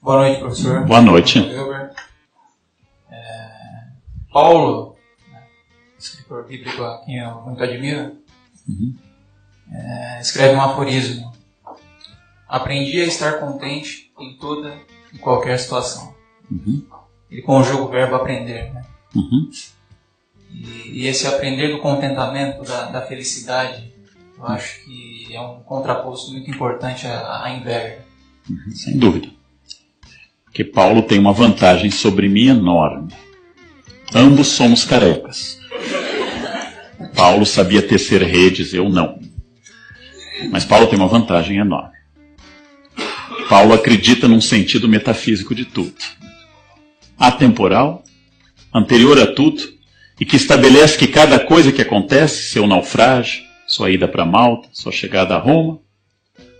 Boa noite, professor. Boa noite. Paulo, escritor bíblico a quem eu muito admiro, escreve um aforismo: aprendi a estar contente em toda e qualquer situação. Ele conjuga o verbo aprender, né? E esse aprender do contentamento, da felicidade, eu acho que é um contraposto muito importante à inveja. Sem dúvida. Porque Paulo tem uma vantagem sobre mim enorme. Ambos somos carecas. Paulo sabia tecer redes, eu não. Mas Paulo tem uma vantagem enorme. Paulo acredita num sentido metafísico de tudo. Atemporal, anterior a tudo, e que estabelece que cada coisa que acontece, seu naufrágio, sua ida para Malta, sua chegada a Roma,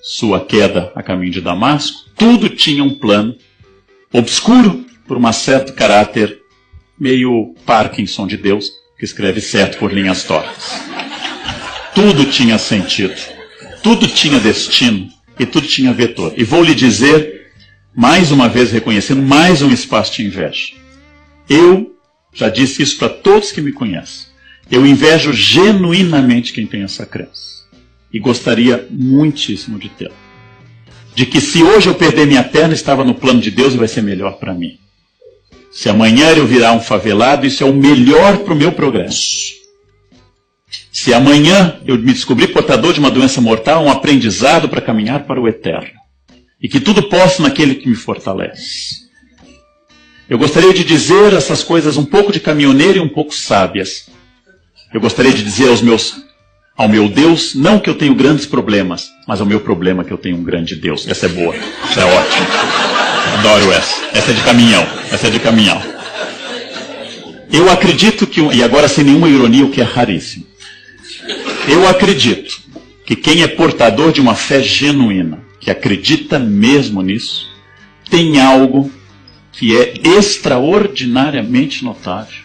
sua queda a caminho de Damasco, tudo tinha um plano obscuro por um certo caráter meio Parkinson de Deus, que escreve certo por linhas tortas. Tudo tinha sentido, tudo tinha destino e tudo tinha vetor. E vou lhe dizer, mais uma vez reconhecendo, mais um espaço de inveja. Eu já disse isso para todos que me conhecem. Eu invejo genuinamente quem tem essa crença. E gostaria muitíssimo de tê-la. De que se hoje eu perder minha perna, estava no plano de Deus e vai ser melhor para mim. Se amanhã eu virar um favelado, isso é o melhor para o meu progresso. Se amanhã eu me descobrir portador de uma doença mortal, um aprendizado para caminhar para o eterno. E que tudo posso naquele que me fortalece. Eu gostaria de dizer essas coisas um pouco de caminhoneiro e um pouco sábias. Eu gostaria de dizer ao meu Deus, não que eu tenho grandes problemas, mas ao meu problema que eu tenho um grande Deus. Essa é boa, essa é ótima. Adoro essa. Essa é de caminhão. Essa é de caminhão. Eu acredito que, e agora sem nenhuma ironia, o que é raríssimo. Eu acredito que quem é portador de uma fé genuína, que acredita mesmo nisso, tem algo que é extraordinariamente notável.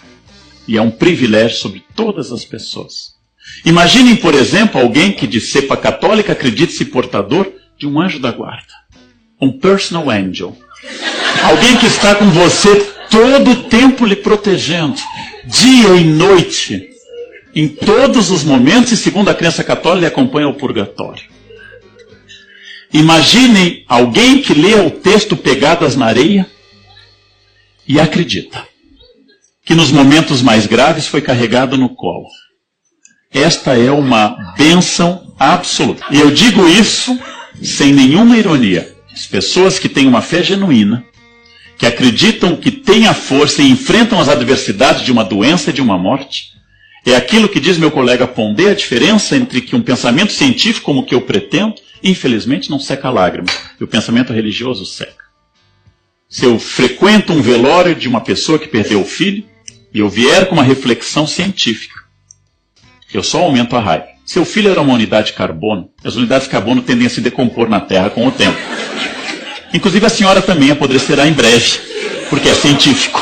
E é um privilégio sobre todas as pessoas. Imaginem, por exemplo, alguém que de cepa católica acredite-se portador de um anjo da guarda. Um personal angel. Alguém que está com você todo o tempo lhe protegendo. Dia e noite. Em todos os momentos, e segundo a crença católica, lhe acompanha ao purgatório. Imaginem alguém que lê o texto Pegadas na Areia e acredita que nos momentos mais graves foi carregado no colo. Esta é uma bênção absoluta. E eu digo isso sem nenhuma ironia. As pessoas que têm uma fé genuína, que acreditam que têm a força e enfrentam as adversidades de uma doença e de uma morte, é aquilo que diz meu colega Pondé, a diferença entre que um pensamento científico como o que eu pretendo, infelizmente não seca lágrimas, e o pensamento religioso seca. Se eu frequento um velório de uma pessoa que perdeu o filho, e eu vier com uma reflexão científica, eu só aumento a raiva. Seu filho era uma unidade de carbono, as unidades de carbono tendem a se decompor na Terra com o tempo. Inclusive a senhora também apodrecerá em breve, porque é científico.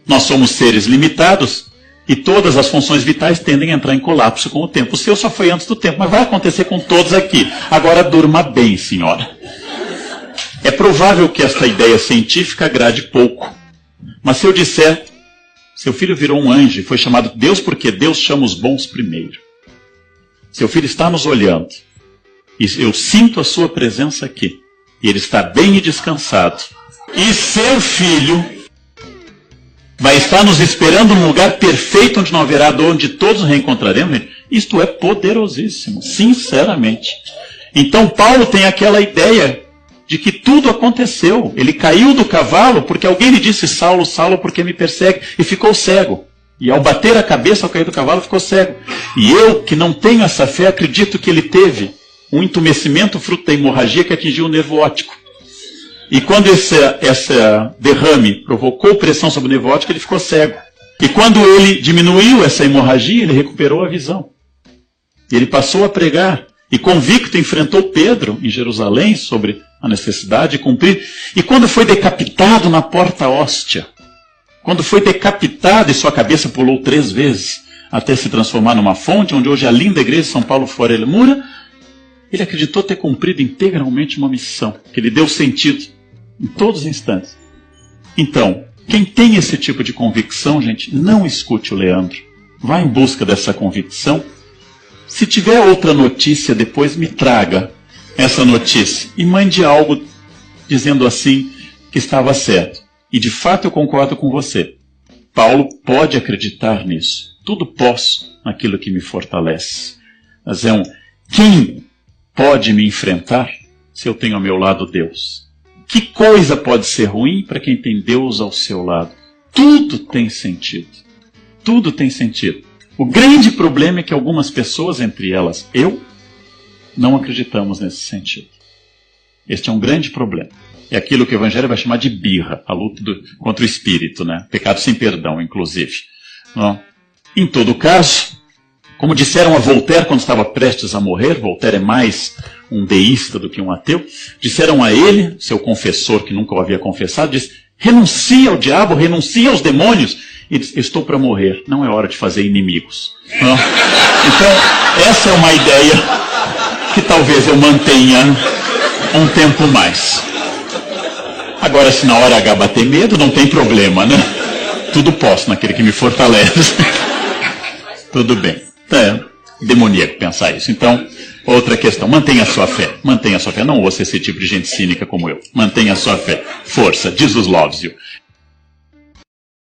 Nós somos seres limitados e todas as funções vitais tendem a entrar em colapso com o tempo. O seu só foi antes do tempo, mas vai acontecer com todos aqui. Agora durma bem, senhora. É provável que esta ideia científica agrade pouco, mas se eu disser, seu filho virou um anjo e foi chamado Deus porque Deus chama os bons primeiro. Seu filho está nos olhando e eu sinto a sua presença aqui. E ele está bem e descansado. E seu filho vai estar nos esperando num lugar perfeito onde não haverá dor, onde todos reencontraremos. Isto é poderosíssimo, sinceramente. Então Paulo tem aquela ideia de que tudo aconteceu. Ele caiu do cavalo porque alguém lhe disse, Saulo, Saulo, por que me persegue? E ficou cego. E ao bater a cabeça, ao cair do cavalo, ficou cego. E eu, que não tenho essa fé, acredito que ele teve um entumecimento fruto da hemorragia que atingiu o nervo óptico. E quando esse derrame provocou pressão sobre o nervo óptico, ele ficou cego. E quando ele diminuiu essa hemorragia, ele recuperou a visão. E ele passou a pregar. E convicto enfrentou Pedro em Jerusalém sobre a necessidade de cumprir. E quando foi decapitado na porta hóstia, quando foi decapitado e sua cabeça pulou 3 vezes até se transformar numa fonte, onde hoje é a linda igreja de São Paulo fora El Mura, ele acreditou ter cumprido integralmente uma missão, que lhe deu sentido. Em todos os instantes. Então, quem tem esse tipo de convicção, gente, não escute o Leandro. Vá em busca dessa convicção. Se tiver outra notícia depois, me traga essa notícia e mande algo dizendo assim que estava certo. E de fato eu concordo com você. Paulo pode acreditar nisso. Tudo posso naquilo que me fortalece. Mas quem pode me enfrentar se eu tenho ao meu lado Deus? Que coisa pode ser ruim para quem tem Deus ao seu lado? Tudo tem sentido. Tudo tem sentido. O grande problema é que algumas pessoas, entre elas eu, não acreditamos nesse sentido. Este é um grande problema. É aquilo que o Evangelho vai chamar de birra, a luta contra o espírito, né? Pecado sem perdão, inclusive. Não? Em todo caso, como disseram a Voltaire quando estava prestes a morrer, Voltaire é mais um deísta do que um ateu, disseram a ele, seu confessor que nunca o havia confessado, disse: renuncia ao diabo, renuncia aos demônios. E diz: estou para morrer, não é hora de fazer inimigos. Não? Então, essa é uma ideia que talvez eu mantenha um tempo mais. Agora, se na hora H bater medo, não tem problema, né? Tudo posso naquele que me fortalece. Tudo bem. É demoníaco pensar isso. Então, outra questão, mantenha a sua fé. Mantenha a sua fé. Não ouça esse tipo de gente cínica como eu. Mantenha a sua fé. Força. Jesus loves you.